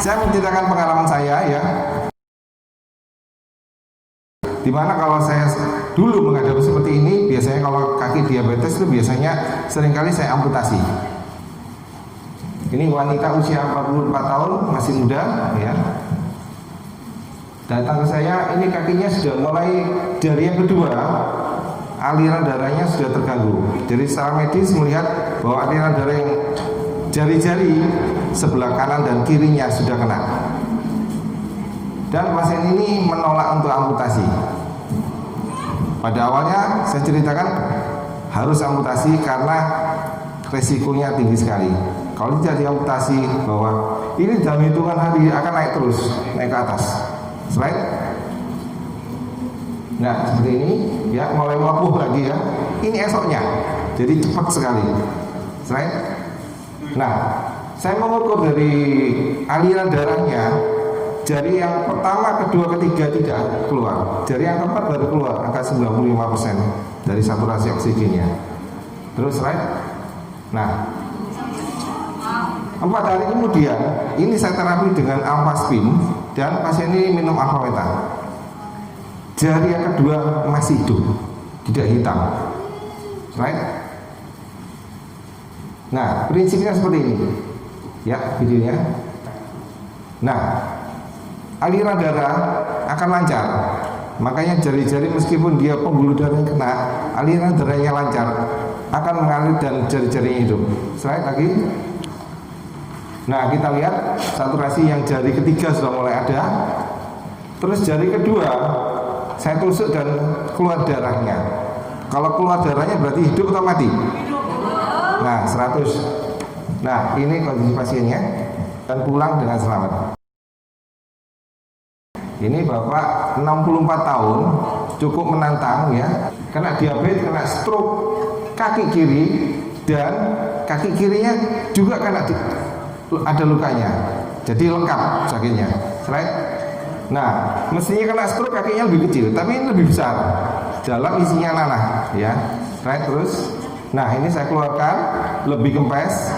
Saya menceritakan pengalaman saya ya, dimana kalau saya dulu menghadapi seperti ini, biasanya kalau kaki diabetes itu biasanya seringkali saya amputasi. Ini wanita usia 44 tahun, masih muda ya. Datang ke saya, ini kakinya sudah mulai dari yang kedua, aliran darahnya sudah terganggu. Jadi secara medis melihat bahwa aliran darah yang jari-jari sebelah kanan dan kirinya sudah kena. Dan pasien ini menolak untuk amputasi. Pada awalnya saya ceritakan harus amputasi karena resikonya tinggi sekali. Kalau tidak diamputasi, bahwa ini dalam hitungan hari akan naik terus, naik ke atas. Slide. Nah seperti ini ya, mulai melepuh lagi ya. Ini esoknya, jadi cepat sekali. Slide. Nah, saya mengukur dari aliran darahnya, jari yang pertama, kedua, ketiga tidak keluar. Jari yang keempat baru keluar angka 95% dari saturasi oksigennya. Terus right? Nah, 4 hari kemudian ini saya terapi dengan Alphaspin dan pasien ini minum Alphameta. Jari yang kedua masih hidup, tidak hitam. Right? Nah, prinsipnya seperti ini. Ya, videonya. Nah, aliran darah akan lancar. Makanya jari-jari meskipun dia pembuluh darahnya kena, aliran darahnya lancar, akan mengalir dan jari-jarinya hidup. Slide lagi. Nah, kita lihat saturasi yang jari ketiga sudah mulai ada. Terus jari kedua saya tusuk dan keluar darahnya. Kalau keluar darahnya berarti hidup atau mati? Nah, 100. Nah, ini kondisi pasiennya dan pulang dengan selamat. Ini Bapak 64 tahun, cukup menantang ya. Kena diabetes, kena stroke kaki kiri, dan kaki kirinya juga kena ada lukanya. Jadi lengkap sakitnya. Slide. Nah, mestinya kena stroke kakinya lebih kecil, tapi ini lebih besar. Dalam isinya nanah ya. Slide terus. Nah, ini saya keluarkan lebih kempes.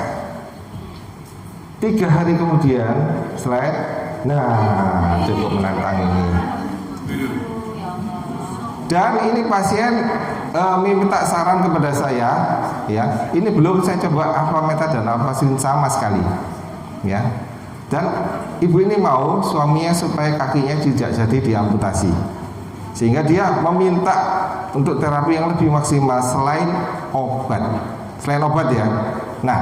3 hari kemudian, slide. Nah, cukup menantang ini. Dan ini pasien minta saran kepada saya, ya. Ini belum saya coba Alphameta dan Alphaspin sama sekali, ya. Dan ibu ini mau suaminya supaya kakinya tidak jadi diamputasi, sehingga dia meminta untuk terapi yang lebih maksimal selain obat ya. Nah,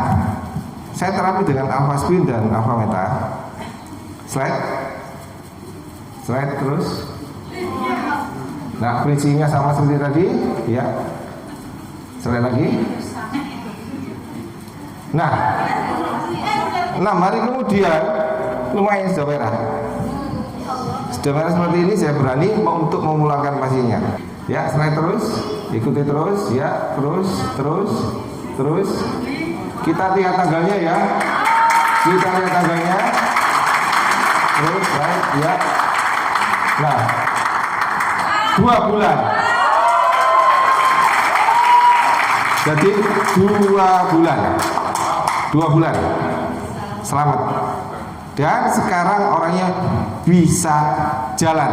saya terapi dengan Alphaspin dan Alphameta. Slide terus. Nah, prinsipnya sama seperti tadi, ya. Slide lagi. Nah, 6 hari kemudian lumayan sudah merah. Sudah merah seperti ini, saya berani untuk memulangkan pasiennya. Ya, slide terus, ikuti terus, ya, terus. Kita lihat tanggalnya ya. Terus, right, ya. Nah, 2 bulan. Jadi 2 bulan. Selamat. Dan sekarang orangnya bisa jalan.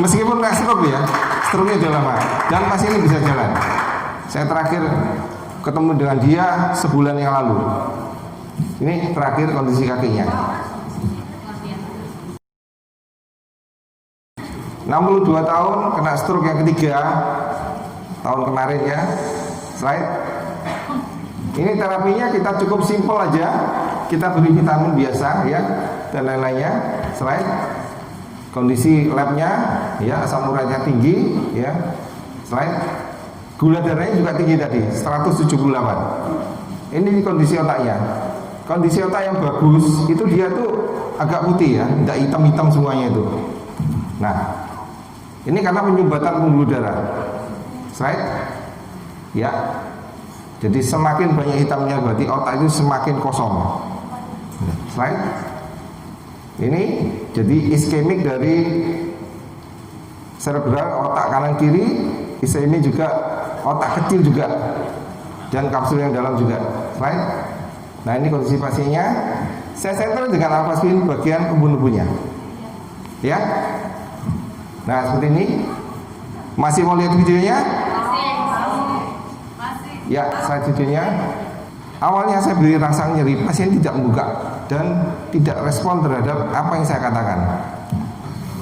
Meskipun nggak stroke ya, stroke-nya udah lama. Dan pasien ini bisa jalan. Saya terakhir ketemu dengan dia sebulan yang lalu. Ini terakhir kondisi kakinya. 62 tahun, kena stroke yang ketiga tahun kemarin ya. Slide. Ini terapinya kita cukup simpel aja. Kita beri vitamin biasa ya, dan lain-lainnya. Slide. Kondisi labnya ya, asam uratnya tinggi ya. Slide. Gula darahnya juga tinggi tadi, 178. Ini kondisi otaknya. Kondisi otak yang bagus itu dia tuh agak putih ya, tidak hitam-hitam semuanya itu. Nah, ini karena penyumbatan pembuluh darah. Slide. Ya. Jadi semakin banyak hitamnya berarti otak itu semakin kosong. Slide. Ini jadi iskemik dari cerebral, otak kanan kiri, iskemik juga otak kecil juga, dan kapsul yang dalam juga. Slide. Nah, ini kondisi pasiennya Saya senter dengan alfaspin bagian kebun-kebunnya. Ya. Nah, seperti ini. Masih mau lihat videonya? Ya, slide videonya. Awalnya saya beri rasa nyeri, pasien tidak membuka dan tidak respon terhadap apa yang saya katakan.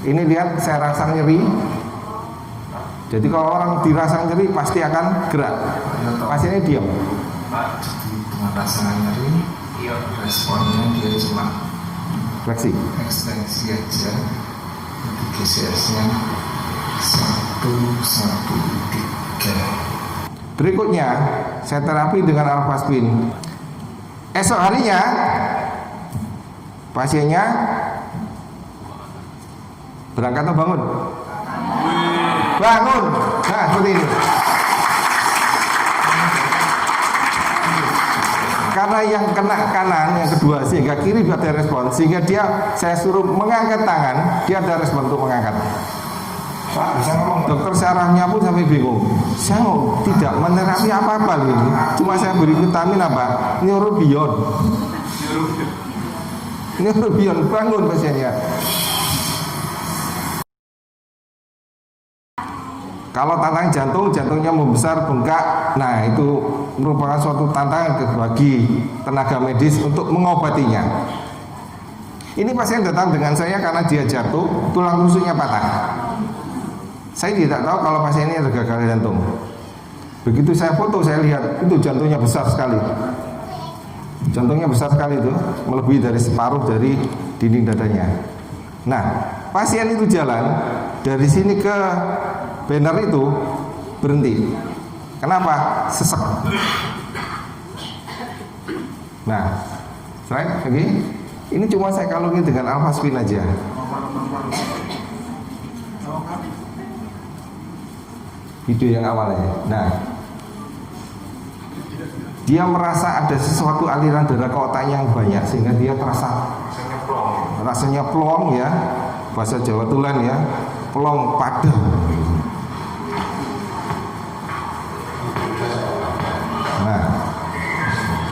Ini lihat, saya rasa nyeri. Jadi kalau orang dirasa nyeri pasti akan gerak. Pasiennya diam. Pak, jadi dengan rasa nyeri, responnya dia cuma Fleksi. ekstensi aja. Nanti GCS-nya 113. Berikutnya, saya terapi dengan alfaspin. Esok harinya, pasiennya berangkat atau bangun? Bangun. Nah, seperti ini. Karena yang kena kanan, yang kedua, sehingga kiri ada respon, sehingga saya suruh mengangkat tangan, dia ada respon untuk mengangkat. Pak, bisa ngomong? Dokter syarafnya pun sampai bingung. Saya tidak menerapi apa-apa ini. Cuma saya beri vitamin apa? Neurobion. Neurobion, bangun pasiennya. Kalau tantangan jantung, jantungnya membesar, bengkak. Nah, itu merupakan suatu tantangan bagi tenaga medis untuk mengobatinya. Ini pasien datang dengan saya karena dia jatuh, tulang rusuknya patah. Saya tidak tahu kalau pasien ini ada gagal jantung. Begitu saya foto, saya lihat itu jantungnya besar sekali. Jantungnya besar sekali itu, melebihi dari separuh dari dinding dadanya. Nah, pasien itu jalan dari sini ke banner itu berhenti. Kenapa? Sesek. Nah, slide lagi. Ini cuma saya kalungin dengan alfaspin aja. Video yang awalnya. Nah, dia merasa ada sesuatu aliran darah ke otaknya yang banyak sehingga dia terasa rasanya plong ya, bahasa Jawa Tulen ya, plong padam. Nah,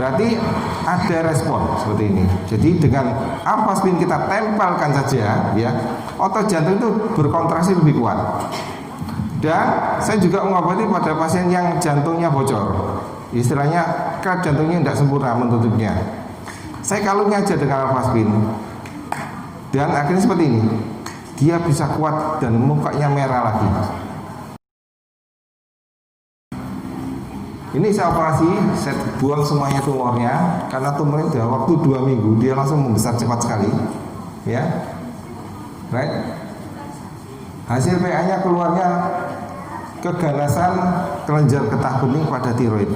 berarti ada respon seperti ini. Jadi dengan alfaspin kita tempelkan saja ya, otot jantung itu berkontraksi lebih kuat. Dan saya juga mengobati pada pasien yang jantungnya bocor, istilahnya klep jantungnya tidak sempurna menutupnya. Saya kalungnya aja dengan alfaspin, dan akhirnya seperti ini, dia bisa kuat dan mukanya merah lagi. Ini saya operasi, saya buang semuanya tumornya, karena tumornya sudah waktu 2 minggu, dia langsung membesar cepat sekali, ya, right? Hasil PA-nya keluarnya keganasan kelenjar getah bening pada tiroid.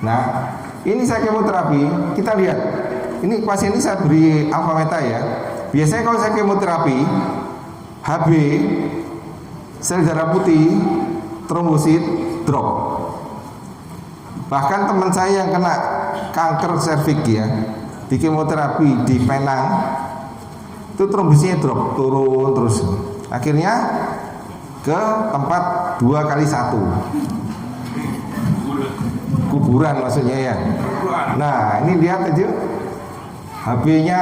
Nah, ini saya kemoterapi. Kita lihat, ini pasien ini saya beri alfa meta ya. Biasanya kalau saya kemoterapi, HB, sel darah putih, trombosit drop. Bahkan teman saya yang kena kanker serviks ya, di kemoterapi di Penang, itu trombositnya drop, turun terus. Akhirnya ke tempat 2x1 kuburan maksudnya ya. Nah, ini lihat aja, HB-nya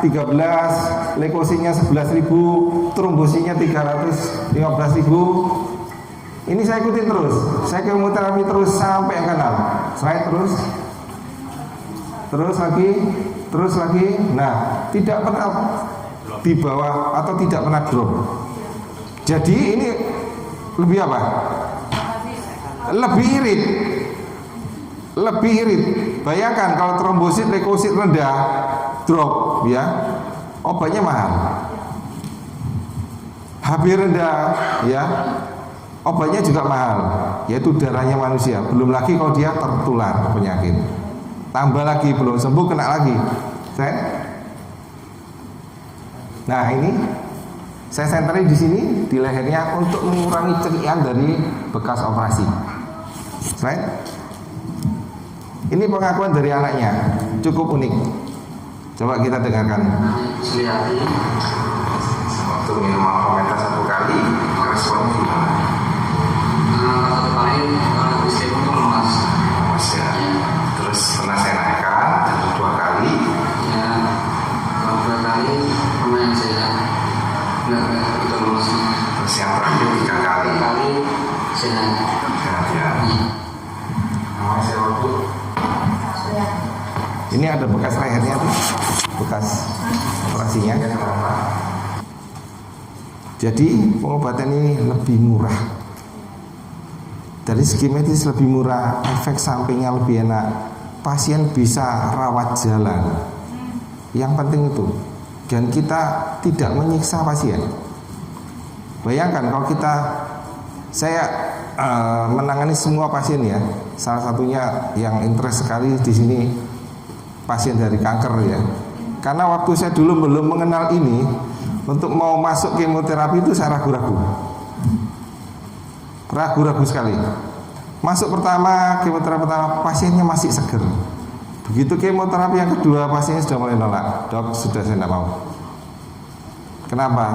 13, leukositnya 11.000, trombositnya 315.000. Ini saya ikutin terus, saya kemoterapi terus sampai yang ke-6. Slide terus lagi. Nah, tidak pernah di bawah atau tidak pernah drop. Jadi ini lebih apa? Lebih irit. Bayangkan kalau trombosit, leukosit rendah, drop ya, obatnya mahal. HB rendah ya, obatnya juga mahal, yaitu darahnya manusia. Belum lagi kalau dia tertular penyakit. Tambah lagi, belum sembuh kena lagi. Nah, ini saya senterin di sini di lehernya untuk mengurangi cerian dari bekas operasi. Slide. Ini pengakuan dari anaknya, cukup unik. Coba kita dengarkan. Seliati waktu minum alfa 1 kali, responnya gimana? Satu kali istri itu lemas. Lemas ya. Terus pernah saya naikkan 2 kali. Ini ada bekas lehernya tuh, bekas operasinya. Jadi pengobatan ini lebih murah. Dari segi medis lebih murah, efek sampingnya lebih enak. Pasien bisa rawat jalan. Yang penting itu. Dan kita tidak menyiksa pasien. Bayangkan kalau saya menangani semua pasien ya. Salah satunya yang interest sekali di sini pasien dari kanker ya. Karena waktu saya dulu belum mengenal ini, untuk mau masuk kemoterapi itu saya ragu-ragu. Ragu-ragu sekali. Masuk pertama, kemoterapi pertama, pasiennya masih seger. Begitu kemoterapi yang kedua, pasiennya sudah mulai nolak. Dok, sudah saya tidak mau. Kenapa?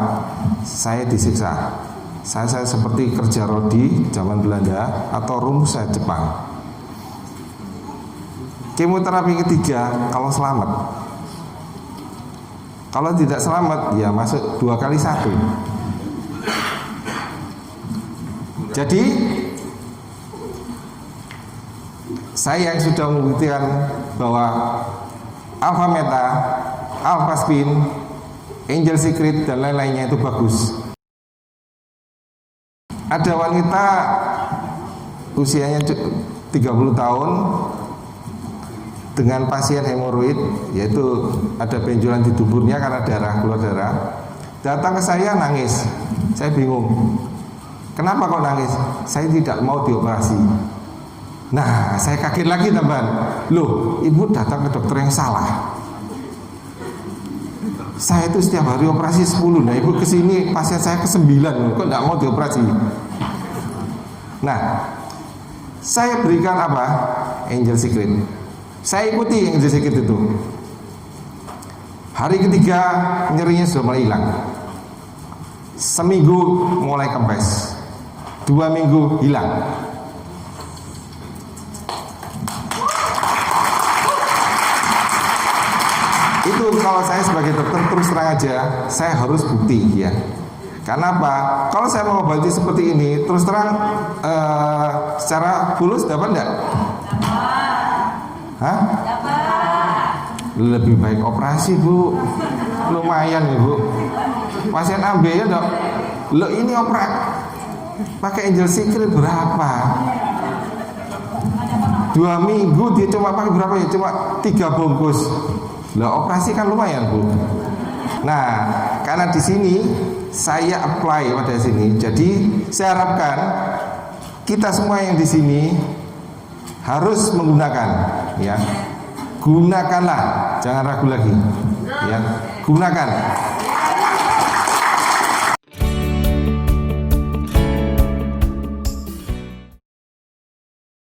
Saya disiksa. Saya seperti kerja rodi zaman Belanda atau rumusnya Jepang. Kemoterapi ketiga, kalau selamat. Kalau tidak selamat, ya masuk 2x1. Jadi saya yang sudah membuktikan bahwa Alpha Meta, Alpha Spin, Angel Secret dan lain-lainnya itu bagus. Ada wanita usianya 30 tahun dengan pasien hemoroid, yaitu ada benjolan di tuburnya karena keluar darah. Datang ke saya nangis. Saya bingung. Kenapa kok nangis? Saya tidak mau dioperasi. Nah, saya kaget lagi teman. Loh, ibu datang ke dokter yang salah. Saya itu setiap hari operasi 10. Nah, ibu kesini pasien saya ke-9. Kok tidak mau dioperasi? Nah, saya berikan apa? Angel Secret. Saya ikuti Angel Secret itu. Hari ketiga nyerinya sudah mulai hilang. Seminggu mulai kempes. 2 minggu hilang. Itu kalau saya sebagai dokter terus terang aja, saya harus bukti ya. Karena apa? Kalau saya mengobati seperti ini, terus terang secara fulus dapat enggak? Hah? Lebih baik operasi bu. Lumayan ya bu. Pasien AB ya dok. Lo ini operasi pakai Angel Secret berapa? 2 minggu dia cuma pakai berapa ya? Cuma 3 bungkus. Lah operasi kan lumayan bu. Nah, karena di sini saya apply pada sini, jadi saya harapkan kita semua yang di sini harus menggunakan, ya, gunakanlah, jangan ragu lagi, ya, gunakan.